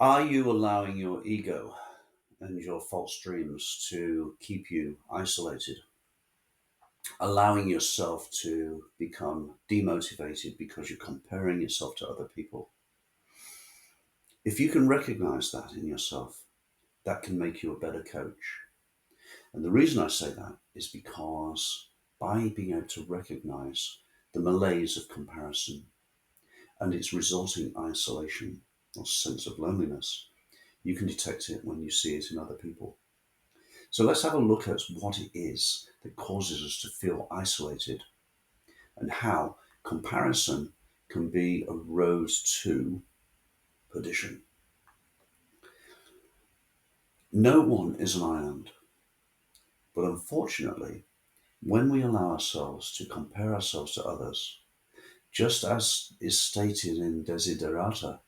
Are you allowing your ego and your false dreams to keep you isolated, allowing yourself to become demotivated because you're comparing yourself to other people? If you can recognize that in yourself, that can make you a better coach. And the reason I say that is because by being able to recognize the malaise of comparison and its resulting isolation or sense of loneliness, you can detect it when you see it in other people. So let's have a look at what it is that causes us to feel isolated and how comparison can be a road to perdition. No one is an island, but unfortunately, when we allow ourselves to compare ourselves to others, just as is stated in Desiderata,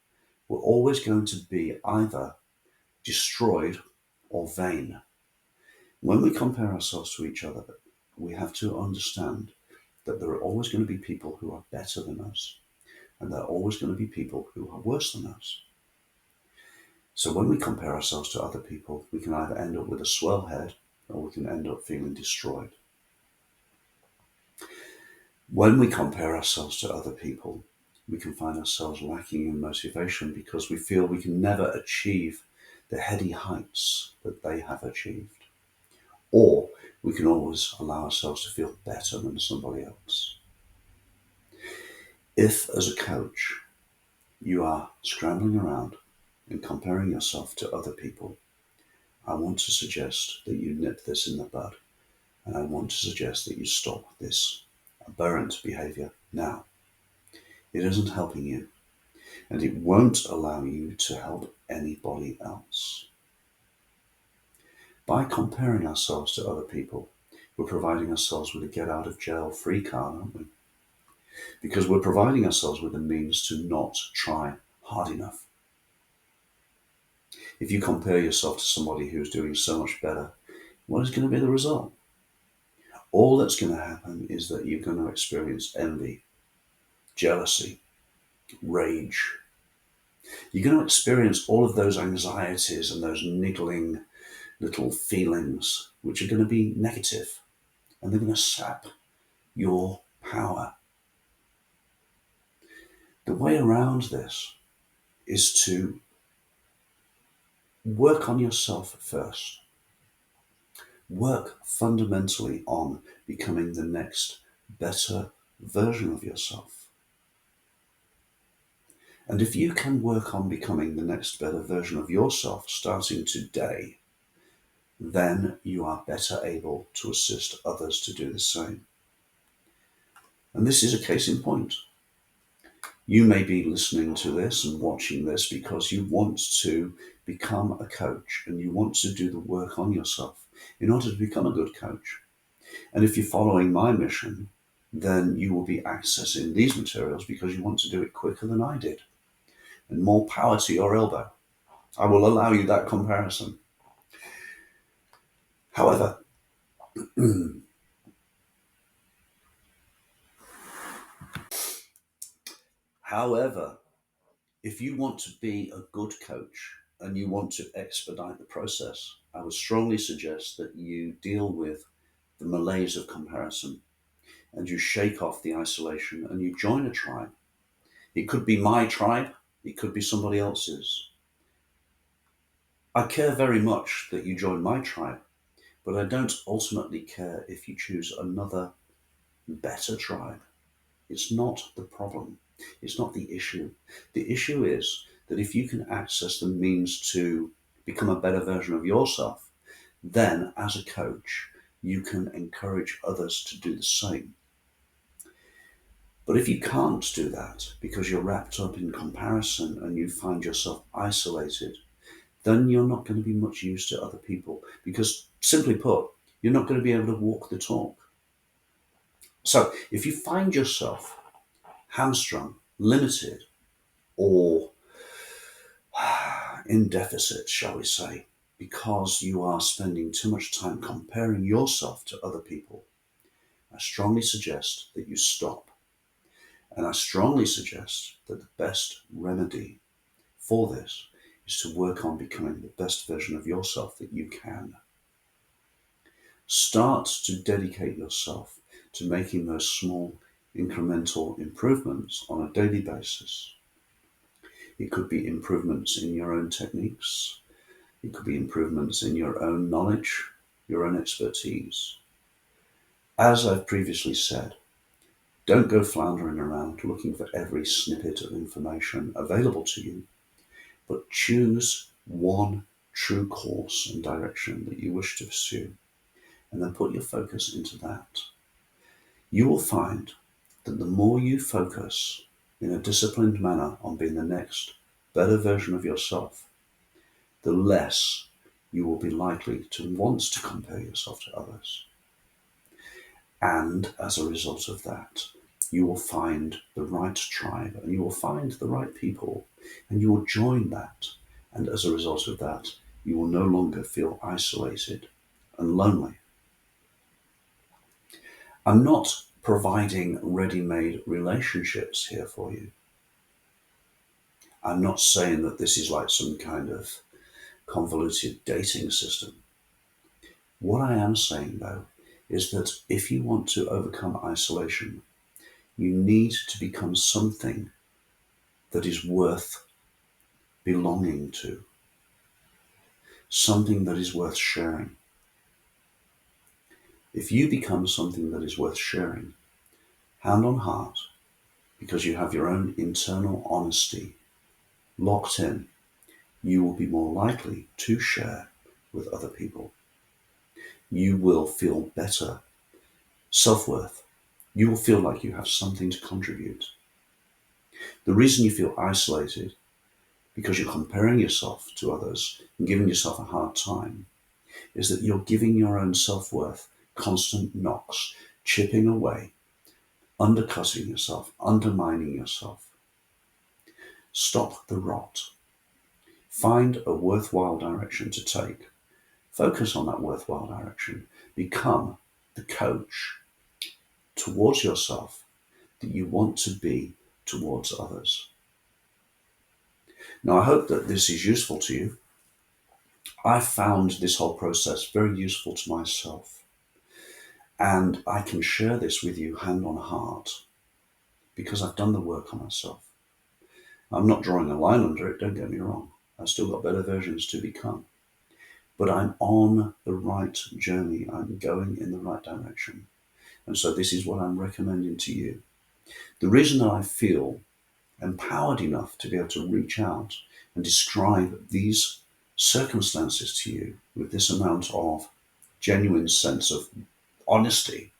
we're always going to be either destroyed or vain. When we compare ourselves to each other, we have to understand that there are always going to be people who are better than us, and there are always going to be people who are worse than us. So when we compare ourselves to other people, we can either end up with a swell head or we can end up feeling destroyed. When we compare ourselves to other people, we can find ourselves lacking in motivation because we feel we can never achieve the heady heights that they have achieved. Or we can always allow ourselves to feel better than somebody else. If, as a coach, you are scrambling around and comparing yourself to other people, I want to suggest that you nip this in the bud. And I want to suggest that you stop this aberrant behavior now. It isn't helping you, and it won't allow you to help anybody else. By comparing ourselves to other people, we're providing ourselves with a get out of jail free card, aren't we? Because we're providing ourselves with a means to not try hard enough. If you compare yourself to somebody who's doing so much better, what is going to be the result? All that's going to happen is that you're going to experience envy, jealousy, rage. You're going to experience all of those anxieties and those niggling little feelings, which are going to be negative, and they're going to sap your power. The way around this is to work on yourself first. Work fundamentally on becoming the next better version of yourself. And if you can work on becoming the next better version of yourself starting today, then you are better able to assist others to do the same. And this is a case in point. You may be listening to this and watching this because you want to become a coach and you want to do the work on yourself in order to become a good coach. And if you're following my mission, then you will be accessing these materials because you want to do it quicker than I did. And more power to your elbow. I will allow you that comparison. However, however, if you want to be a good coach and you want to expedite the process, I would strongly suggest that you deal with the malaise of comparison and you shake off the isolation and you join a tribe. It could be my tribe, it could be somebody else's. I care very much that you join my tribe, but I don't ultimately care if you choose another better tribe. It's not the problem. It's not the issue. The issue is that if you can access the means to become a better version of yourself, then as a coach, you can encourage others to do the same. But if you can't do that because you're wrapped up in comparison and you find yourself isolated, then you're not going to be much use to other people because, simply put, you're not going to be able to walk the talk. So if you find yourself hamstrung, limited, or in deficit, shall we say, because you are spending too much time comparing yourself to other people, I strongly suggest that you stop. And I strongly suggest that the best remedy for this is to work on becoming the best version of yourself that you can. Start to dedicate yourself to making those small incremental improvements on a daily basis. It could be improvements in your own techniques. It could be improvements in your own knowledge, your own expertise. As I've previously said, don't go floundering around looking for every snippet of information available to you, but choose one true course and direction that you wish to pursue, and then put your focus into that. You will find that the more you focus in a disciplined manner on being the next better version of yourself, the less you will be likely to want to compare yourself to others. And as a result of that, you will find the right tribe and you will find the right people and you will join that. And as a result of that, you will no longer feel isolated and lonely. I'm not providing ready-made relationships here for you. I'm not saying that this is like some kind of convoluted dating system. What I am saying, though, is that if you want to overcome isolation, you need to become something that is worth belonging to, something that is worth sharing. If you become something that is worth sharing, hand on heart, because you have your own internal honesty locked in, you will be more likely to share with other people. You will feel better self-worth. You will feel like you have something to contribute. The reason you feel isolated, because you're comparing yourself to others and giving yourself a hard time, is that you're giving your own self-worth constant knocks, chipping away, undercutting yourself, undermining yourself. Stop the rot. Find a worthwhile direction to take. Focus on that worthwhile direction. Become the coach towards yourself that you want to be towards others. Now, I hope that this is useful to you. I found this whole process very useful to myself. And I can share this with you hand on heart because I've done the work on myself. I'm not drawing a line under it, don't get me wrong. I've still got better versions to become. But I'm on the right journey. I'm going in the right direction. And so this is what I'm recommending to you. The reason that I feel empowered enough to be able to reach out and describe these circumstances to you with this amount of genuine sense of honesty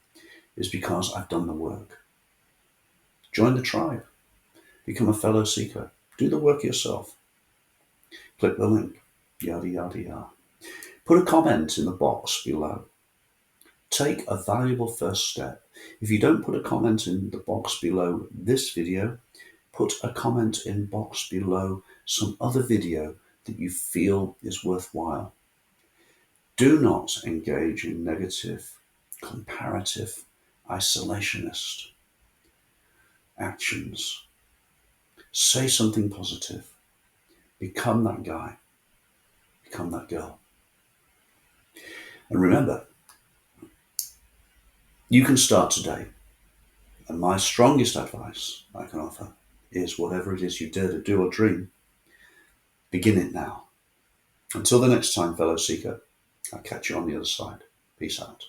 is because I've done the work. Join the tribe. Become a fellow seeker. Do the work yourself. Click the link. Yada, yada, yada. Put a comment in the box below. Take a valuable first step. If you don't put a comment in the box below this video, put a comment in box below some other video that you feel is worthwhile. Do not engage in negative, comparative, isolationist actions. Say something positive. Become that guy. Become that girl. And remember, you can start today. And my strongest advice I can offer is whatever it is you dare to do or dream, begin it now. Until the next time, fellow seeker, I'll catch you on the other side. Peace out.